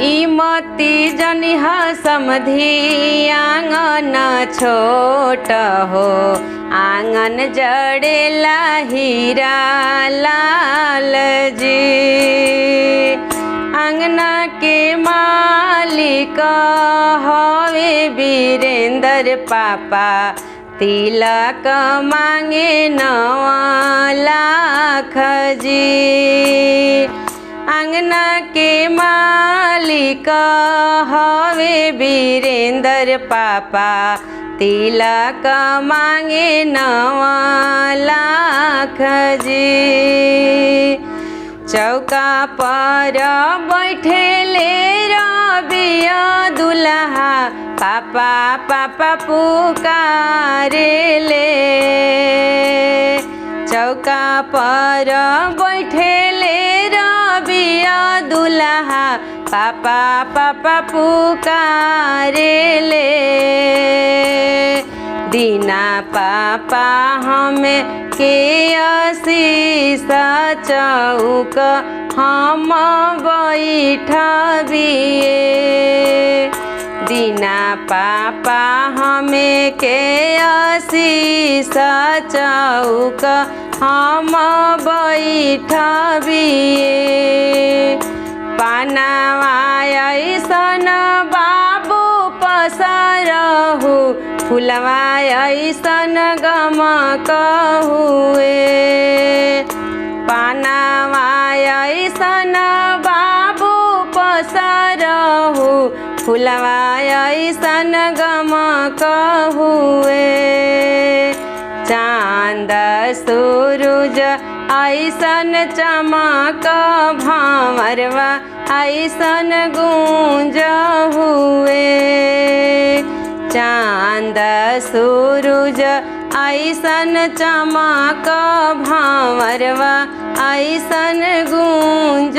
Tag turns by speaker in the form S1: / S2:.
S1: इमती जनिह समधी आंगन छोट हो, आंगन जड़ेला हीरा लाल जी। आंगना के मालिक हवे वीरेंद्र पापा, तिलक मांगे 9 लाख जी। आंगना के मालिक हवे वीरेंद्र पापा, तिलक मांगे 9 लाख जी। चौका पर बैठेले रबिया दुल्हा, पापा पापा पुकारेले। चौका पर बैठेले रबिया दुल्हा, पापा पापा पुकारेले। दीना पापा हमें के आशीष चौक हम बैठबिए। दीना पापा हमें के आशीष चौक हम बैठबिए। पानावा ऐसन बाबू पसरहु, फुलवा ऐसन गमक हुए। पानावा ऐसन बाबू पसरहु, फुलवा ऐसन गमक हुए। चांद सूरज ऐसन चमक, भंवरवा ऐसन गूंज हुए। चांद सूरज ऐसन चमक, भंवरवा ऐसन गूंज